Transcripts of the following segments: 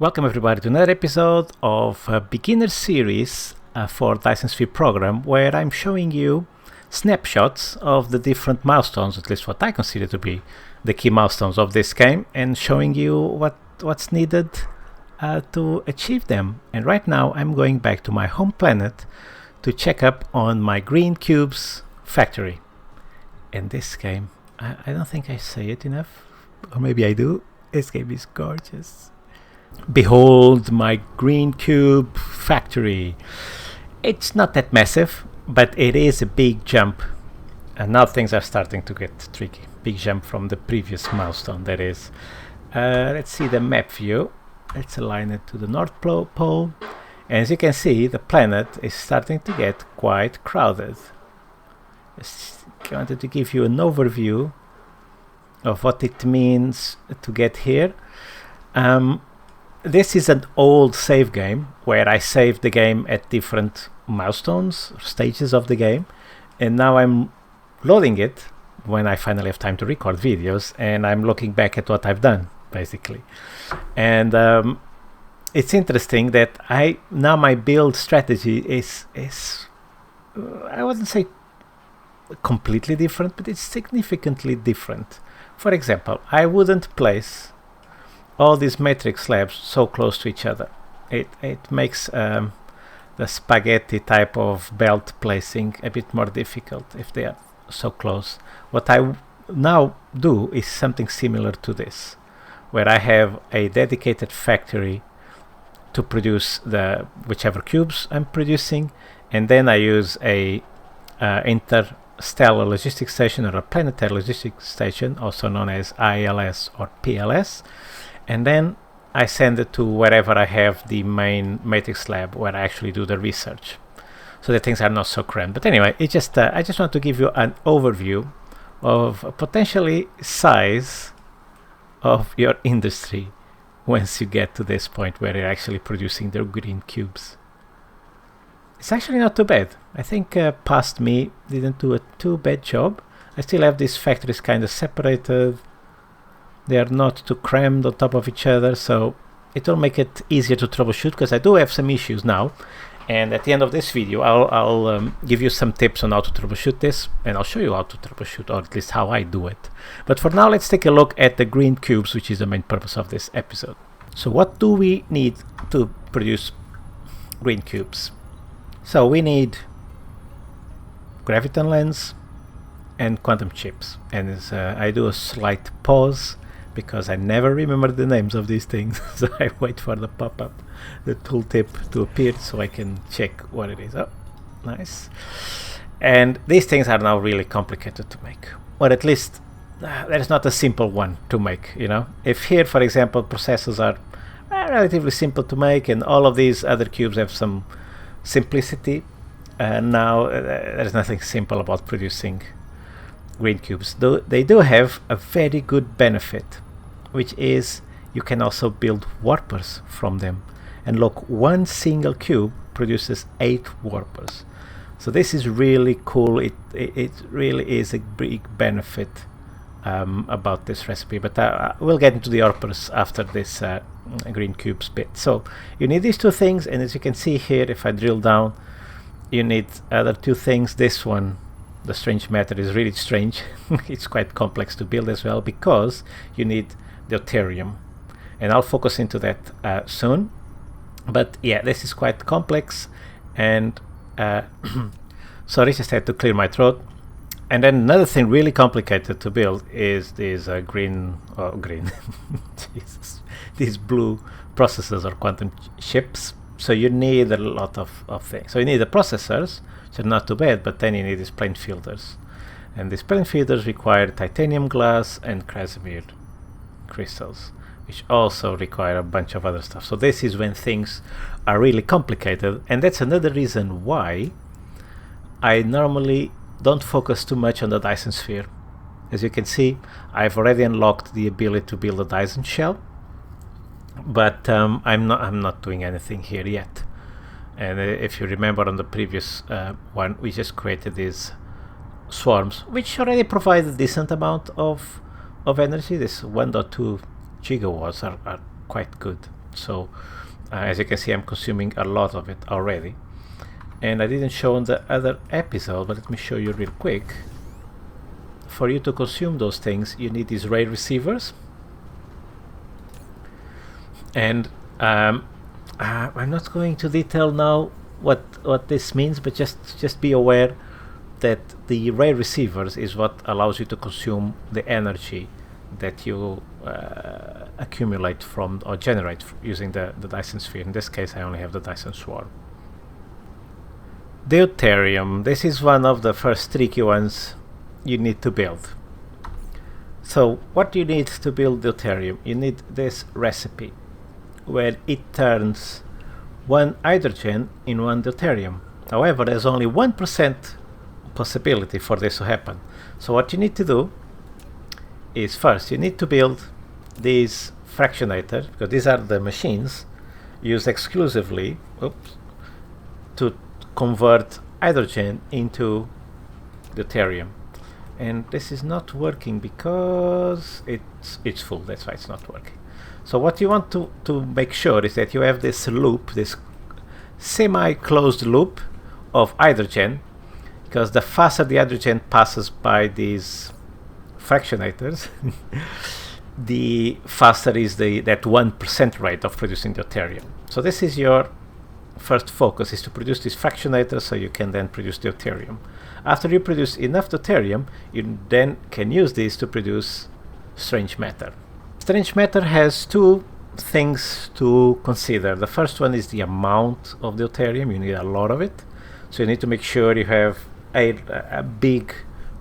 Welcome everybody to another episode of a beginner series for Dyson Sphere Program, where I'm showing you snapshots of the different milestones, at least what I consider to be the key milestones of this game, and showing you what's needed to achieve them. And right now I'm going back to my home planet to check up on my green cubes factory. And this game, I don't think I say it enough, or maybe I do. This game is gorgeous. Behold my green cube factory. It's not that massive, but it is a big jump, and now things are starting to get tricky. Big jump from the previous milestone, that is. Let's see the map view. Let's align it to the North Pole, and as you can see, the planet is starting to get quite crowded. Just wanted to give you an overview of what it means to get here. This is an old save game where I saved the game at different milestones, stages of the game, and now I'm loading it when I finally have time to record videos, and I'm looking back at what I've done, basically. And it's interesting that now my build strategy is I wouldn't say completely different, but it's significantly different. For example, I wouldn't place all these matrix slabs so close to each other. It makes the spaghetti type of belt placing a bit more difficult if they are so close. What I now do is something similar to this, where I have a dedicated factory to produce the whichever cubes I'm producing, and then I use a interstellar logistic station, or a planetary logistic station, also known as ILS or PLS, and then I send it to wherever I have the main matrix lab where I actually do the research, so that things are not so crammed. But anyway, I just want to give you an overview of potentially size of your industry once you get to this point where you're actually producing the green cubes. It's actually not too bad. I think past me didn't do a too bad job. I still have these factories kind of separated. They are not too crammed on top of each other, so it will make it easier to troubleshoot, because I do have some issues now. And at the end of this video, I'll give you some tips on how to troubleshoot this, and I'll show you how to troubleshoot, or at least how I do it. But for now, let's take a look at the green cubes, which is the main purpose of this episode. So what do we need to produce green cubes? So we need Graviton lens and quantum chips. And I do a slight pause because I never remember the names of these things. So I wait for the pop-up, the tooltip to appear so I can check what it is. Oh, nice. And these things are now really complicated to make, or at least there's not a simple one to make, you know. If here, for example, processors are relatively simple to make, and all of these other cubes have some simplicity, now there's nothing simple about producing green cubes. Though they do have a very good benefit, which is you can also build warpers from them. And look, one single cube produces 8 warpers. So this is really cool. It really is a big benefit about this recipe, but we'll get into the warpers after this green cubes bit. So you need these two things, and as you can see here, if I drill down, you need other two things. This one, the strange matter, is really strange. It's quite complex to build as well, because you need Deuterium, and I'll focus into that soon. But yeah, this is quite complex, and sorry, just had to clear my throat. And then another thing really complicated to build is these Jesus, these blue processors or quantum chips. So you need a lot of things. So you need the processors, which are not too bad, but then you need these plane filters. And these plane filters require titanium glass and Casimir crystals, which also require a bunch of other stuff. So this is when things are really complicated, and that's another reason why I normally don't focus too much on the Dyson Sphere. As you can see, I've already unlocked the ability to build a Dyson shell, but I'm not doing anything here yet. And if you remember on the previous one, we just created these swarms, which already provide a decent amount of energy. This 1.2 gigawatts are quite good. So as you can see, I'm consuming a lot of it already. And I didn't show on the other episode, but let me show you real quick. For you to consume those things, you need these ray receivers. And I'm not going to detail now what this means, but just be aware that the ray receivers is what allows you to consume the energy that you accumulate from or generate using the Dyson Sphere. In this case, I only have the Dyson Swarm. Deuterium. This is one of the first tricky ones you need to build. So what you need to build deuterium, you need this recipe where it turns one hydrogen in one deuterium. However, there's only 1% possibility for this to happen. So what you need to do is first you need to build these fractionators, because these are the machines used exclusively to convert hydrogen into deuterium. And this is not working because it's full. That's why it's not working. So what you want to make sure is that you have this loop, this semi-closed loop of hydrogen, because the faster the hydrogen passes by these fractionators, the faster is that 1% rate of producing deuterium. So this is your first focus, is to produce these fractionators so you can then produce deuterium. After you produce enough deuterium, you then can use this to produce strange matter. Strange matter has two things to consider. The first one is the amount of deuterium. You need a lot of it. So you need to make sure you have a big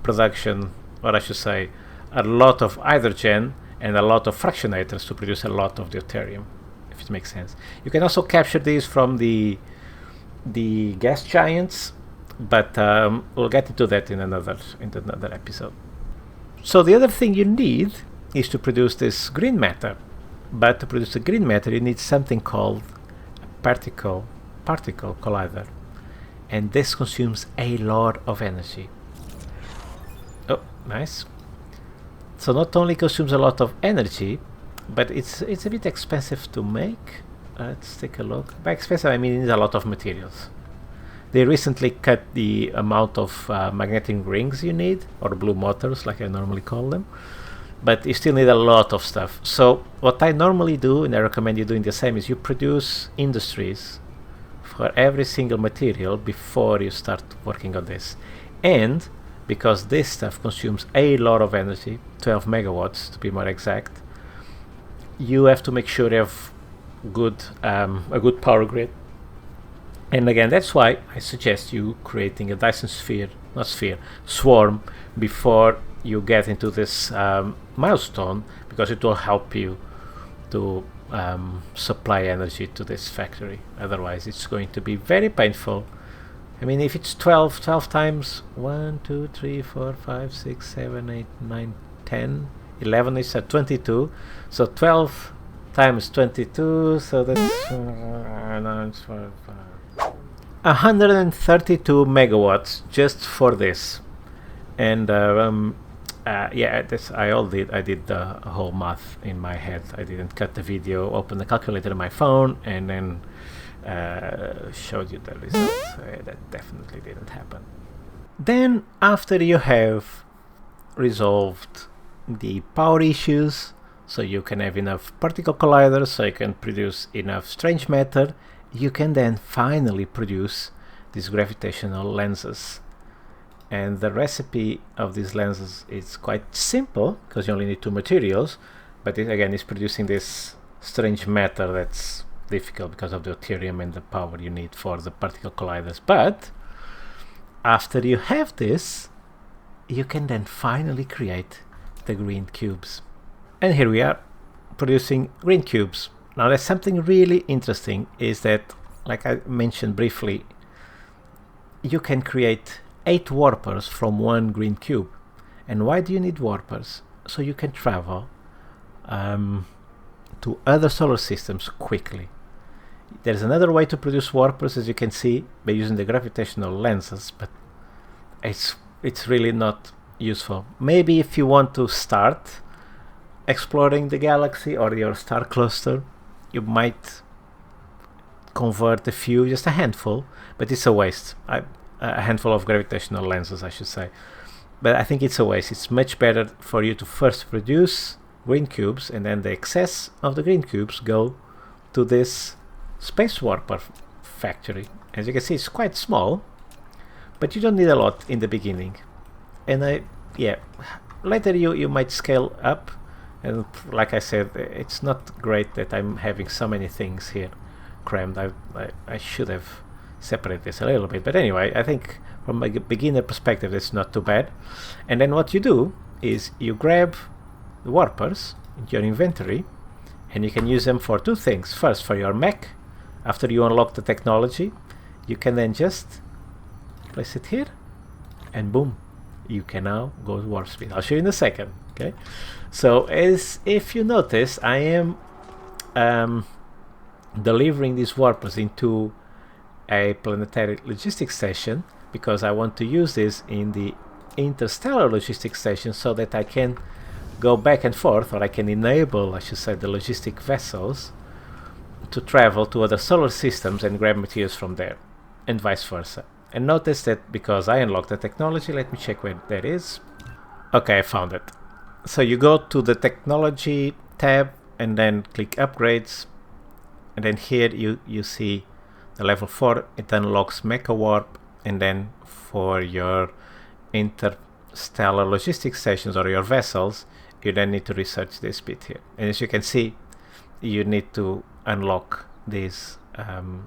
production, or I should say, a lot of hydrogen and a lot of fractionators to produce a lot of deuterium, if it makes sense. You can also capture these from the gas giants, but we'll get into that in another episode. So the other thing you need is to produce this green matter. But to produce the green matter, you need something called a particle collider. And this consumes a lot of energy. Oh, nice. So not only consumes a lot of energy, but it's a bit expensive to make. Let's take a look. By expensive, I mean it needs a lot of materials. They recently cut the amount of magnetic rings you need, or blue motors, like I normally call them. But you still need a lot of stuff. So what I normally do, and I recommend you doing the same, is you produce industries for every single material before you start working on this. And because this stuff consumes a lot of energy, 12 megawatts to be more exact, you have to make sure you have a good power grid. And again, that's why I suggest you creating a Dyson Swarm before you get into this milestone, because it will help you to supply energy to this factory. Otherwise, it's going to be very painful. I mean, if it's 12 times 1, 2, 3, 4, 5, 6, 7, 8, 9, 10, 11 is at 22. So 12 times 22, so that's 132 megawatts just for this. And yeah, I did the whole math in my head. I didn't cut the video, open the calculator on my phone, and then showed you the results. That definitely didn't happen. Then, after you have resolved the power issues, so you can have enough particle colliders, so you can produce enough strange matter, you can then finally produce these gravitational lenses. And the recipe of these lenses is quite simple, because you only need two materials, but it again is producing this strange matter that's difficult because of the deuterium and the power you need for the particle colliders. But after you have this, you can then finally create the green cubes. And here we are, producing green cubes. Now there's something really interesting, is that, like I mentioned briefly, you can create 8 warpers from one green cube. And why do you need warpers? So you can travel to other solar systems quickly. There's another way to produce warpers, as you can see, by using the gravitational lenses, but it's really not useful. Maybe if you want to start exploring the galaxy or your star cluster, you might convert a few, just a handful, but it's a waste. A handful of gravitational lenses, I should say. But I think it's a waste. It's much better for you to first produce green cubes, and then the excess of the green cubes go to this space warper factory. As you can see, it's quite small, but you don't need a lot in the beginning. And yeah, later you might scale up, and like I said, it's not great that I'm having so many things here crammed. I should have separated this a little bit, but anyway, I think from a beginner perspective it's not too bad. And then what you do is you grab the warpers into your inventory, and you can use them for two things. First, for your mech. After you unlock the technology, you can then just place it here, and boom, you can now go to warp speed. I'll show you in a second. Okay, so as if you notice, I am delivering these warpers into a planetary logistics station, because I want to use this in the Interstellar logistics station, so that I can go back and forth, or I can enable, I should say, the logistic vessels to travel to other solar systems and grab materials from there, and vice versa. And notice that because I unlocked the technology, let me check where that is. Okay, I found it. So you go to the technology tab and then click upgrades, and then here you see the level 4, it unlocks Mecha Warp, and then for your interstellar logistics stations or your vessels, you then need to research this bit here. And as you can see, you need to unlock these,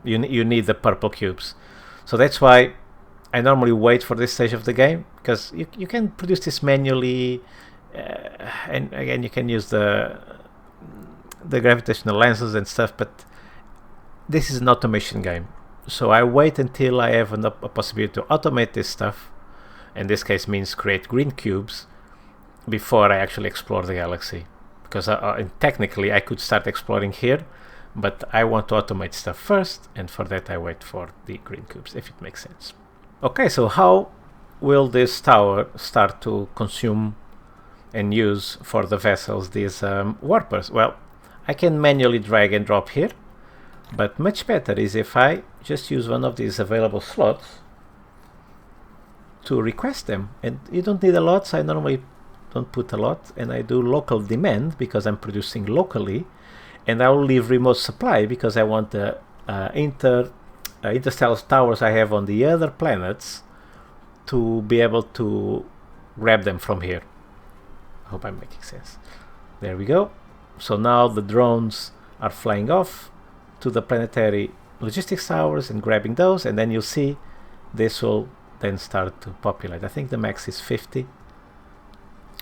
you need the purple cubes. So that's why I normally wait for this stage of the game, because you can produce this manually, and again you can use the gravitational lenses and stuff, but this is an automation game. So I wait until I have a possibility to automate this stuff. In this case means create green cubes before I actually explore the galaxy. Because technically I could start exploring here, but I want to automate stuff first, and for that I wait for the green cubes, if it makes sense. Okay, so how will this tower start to consume and use for the vessels these warpers? Well, I can manually drag and drop here, but much better is if I just use one of these available slots to request them. And you don't need a lot, so I normally don't put a lot, and I do local demand because I'm producing locally, and I will leave remote supply because I want the interstellar towers I have on the other planets to be able to grab them from here. I hope I'm making sense. There we go. So now the drones are flying off to the planetary logistics towers and grabbing those, and then you'll see this will then start to populate. I think the max is 50,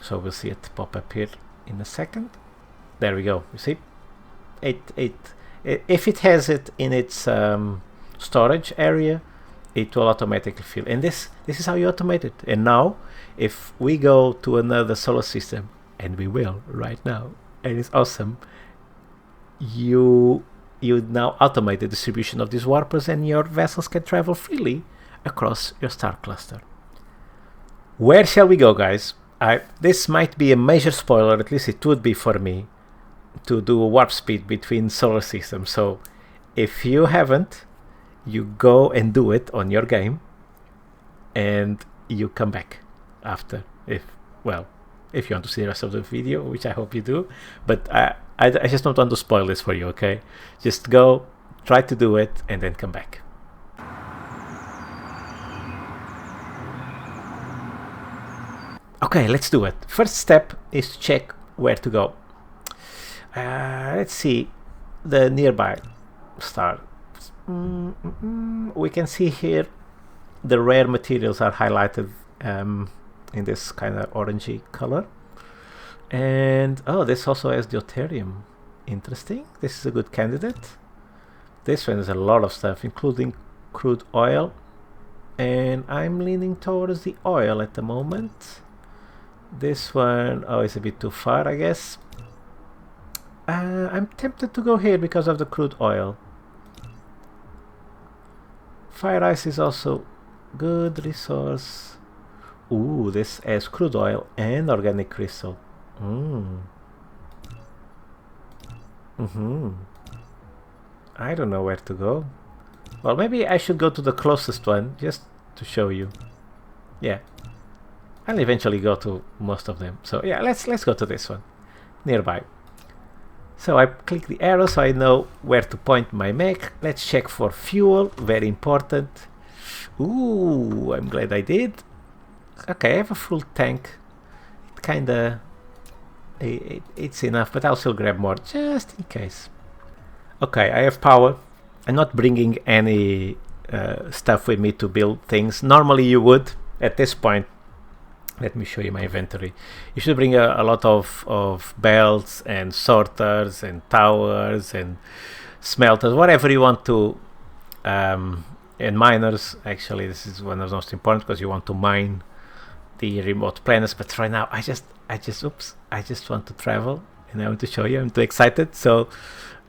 so we'll see it pop up here in a second. There we go. You see, if it has it in its storage area, it will automatically fill. And this is how you automate it. And now, if we go to another solar system, and we will right now, and it's awesome, you now automate the distribution of these warpers, and your vessels can travel freely across your star cluster. Where shall we go, guys? This might be a major spoiler, at least it would be for me, to do a warp speed between solar systems. So if you haven't, you go and do it on your game, and you come back after, if you want to see the rest of the video, which I hope you do. But I just don't want to spoil this for you, okay? Just go, try to do it, and then come back. Okay, let's do it. First step is to check where to go. Let's see the nearby star. We can see here the rare materials are highlighted in this kind of orangey color. And this also has deuterium. Interesting. This is a good candidate. This one is a lot of stuff, including crude oil, and I'm leaning towards the oil at the moment. This one is a bit too far, I guess. I'm tempted to go here because of the crude oil. Fire ice is also good resource. Ooh, this has crude oil and organic crystal. I don't know where to go. Well, maybe I should go to the closest one just to show you. Yeah, I'll eventually go to most of them. So yeah, let's go to this one nearby. So I click the arrow so I know where to point my mech. Let's check for fuel, very important. Ooh, I'm glad I did. Okay, I have a full tank. It kinda... it's enough, but I'll still grab more just in case. Okay, I have power. I'm not bringing any stuff with me to build things. Normally you would at this point. Let me show you my inventory. You should bring a lot of belts and sorters and towers and smelters, whatever you want to, and miners. Actually, this is one of the most important because you want to mine the remote planets. But right now, I just want to travel and I want to show you. I'm too excited, so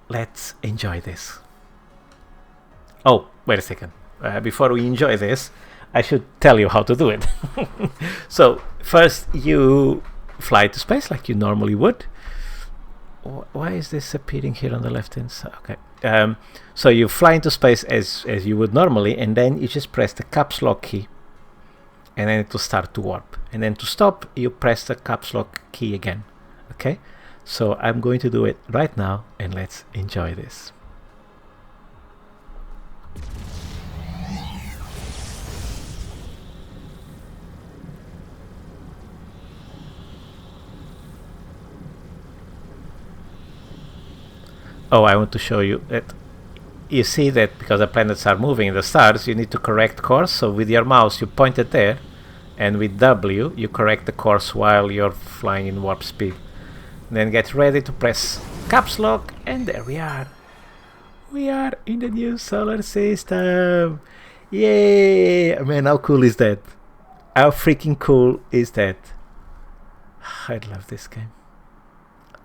let's enjoy this. Oh, wait a second. Before we enjoy this, I should tell you how to do it. So first you fly to space like you normally would. Why is this appearing here on the left hand side? Okay. So you fly into space as you would normally, and then you just press the caps lock key, and then it will start to warp. And then to stop, you press the caps lock key again. Okay. So I'm going to do it right now, and let's enjoy this. Oh, I want to show you that you see that because the planets are moving, the stars, you need to correct course. So with your mouse you point it there, and with W you correct the course while you're flying in warp speed. Then get ready to press caps lock, and there we are. We are in the new solar system. Yay! Man, how cool is that? How freaking cool is that? I love this game.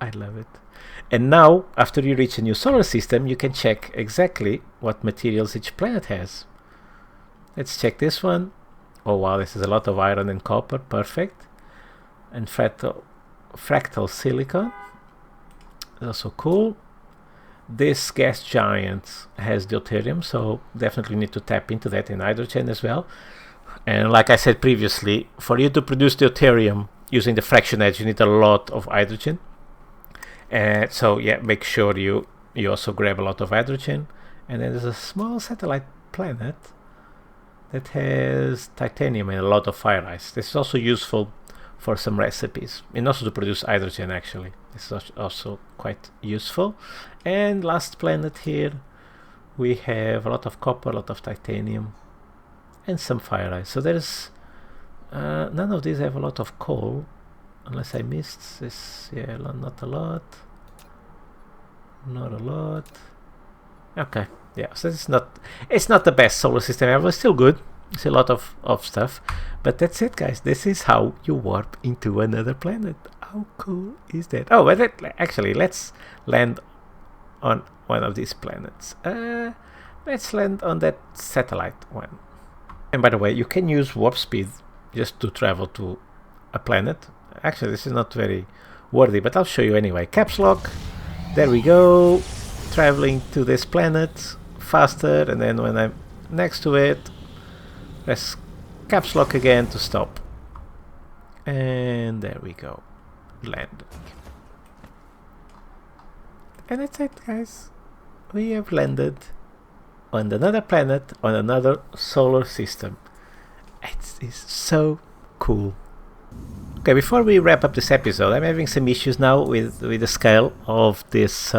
I love it. And now, after you reach a new solar system, you can check exactly what materials each planet has. Let's check this one. Oh wow, this is a lot of iron and copper, perfect. And fractal silicon, also cool. This gas giant has deuterium, so definitely need to tap into that, in hydrogen as well. And like I said previously, for you to produce deuterium using the fraction edge, you need a lot of hydrogen. So yeah, make sure you also grab a lot of hydrogen. And then there's a small satellite planet that has titanium and a lot of fire ice. This is also useful for some recipes, and also to produce hydrogen. Actually, this is also quite useful. And last planet here, we have a lot of copper, a lot of titanium, and some fire ice. So there's none of these have a lot of coal, unless I missed this. Yeah, not a lot. Not a lot. Okay, yeah, so it's not the best solar system ever, still good. It's a lot of stuff, but that's it, guys. This is how you warp into another planet. How cool is that? Oh, but actually, let's land on one of these planets. Let's land on that satellite one. And by the way, you can use warp speed just to travel to a planet. Actually, this is not very worthy, but I'll show you anyway. Caps lock. There we go. Traveling to this planet faster, and then when I'm next to it, press caps lock again to stop. And there we go. Landing. And that's it, guys. We have landed on another planet, on another solar system. It's so cool. Okay, before we wrap up this episode, I'm having some issues now with the scale of this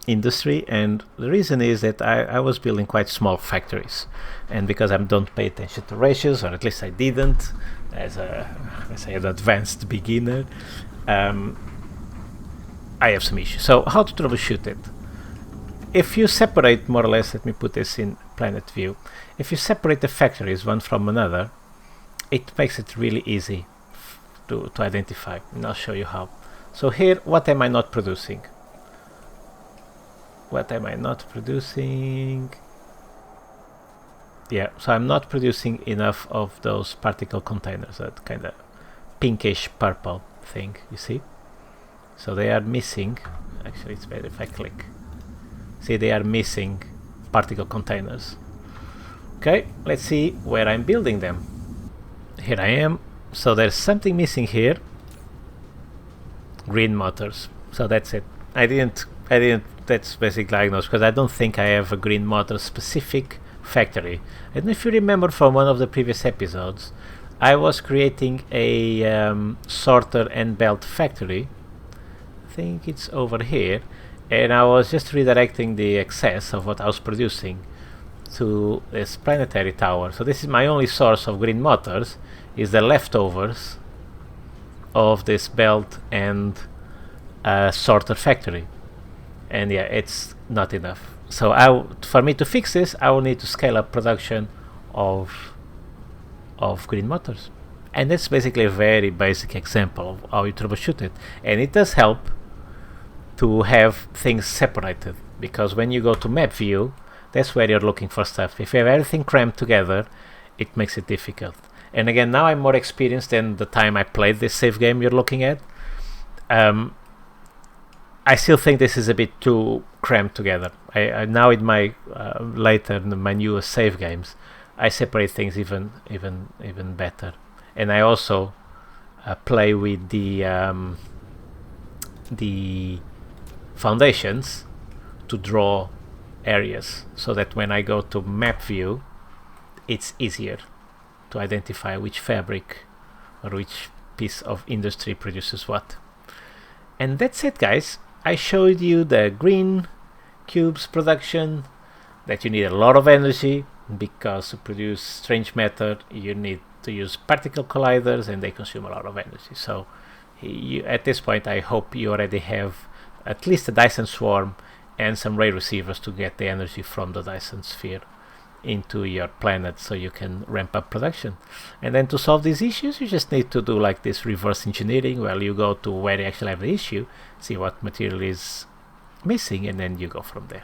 industry, and the reason is that I was building quite small factories, and because I don't pay attention to ratios, or at least I didn't, as let's say an advanced beginner, I have some issues. So how to troubleshoot it? If you separate, more or less, let me put this in planet view, if you separate the factories one from another, it makes it really easy to identify, and I'll show you how. So here, what am I not producing? What am I not producing? Yeah, so I'm not producing enough of those particle containers, that kind of pinkish purple thing, you see? So they are missing. Actually, it's better if I click See, they are missing particle containers. Okay, let's see where I'm building them. Here I am. So there's something missing here. Green motors. So that's it. I didn't that's basic diagnose because I don't think I have a green motor specific factory. I don't know if you remember from one of the previous episodes, I was creating a sorter and belt factory. I think it's over here, and I was just redirecting the excess of what I was producing to this planetary tower. So this is my only source of green motors, is the leftovers of this belt and sorter factory. And yeah, it's not enough. So for me to fix this, I will need to scale up production of green motors. And that's basically a very basic example of how you troubleshoot it. And it does help to have things separated, because when you go to map view, that's where you're looking for stuff. If you have everything crammed together, it makes it difficult. And again, now I'm more experienced than the time I played this save game you're looking at. I still think this is a bit too crammed together. I now in my later in my newest save games, I separate things even better, and I also play with the foundations to draw areas, so that when I go to map view, it's easier to identify which fabric or which piece of industry produces what. And that's it, guys. I showed you the green cubes production, that you need a lot of energy, because to produce strange matter you need to use particle colliders and they consume a lot of energy. So at this point I hope you already have at least a Dyson Swarm and some ray receivers to get the energy from the Dyson Sphere into your planet, so you can ramp up production. And then to solve these issues, you just need to do like this reverse engineering, where you go to where you actually have the issue, see what material is missing, and then you go from there.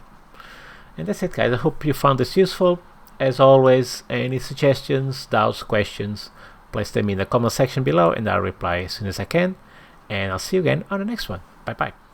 And that's it, guys. I hope you found this useful. As always, any suggestions, doubts, questions, place them in the comment section below and I'll reply as soon as I can. And I'll see you again on the next one. Bye bye.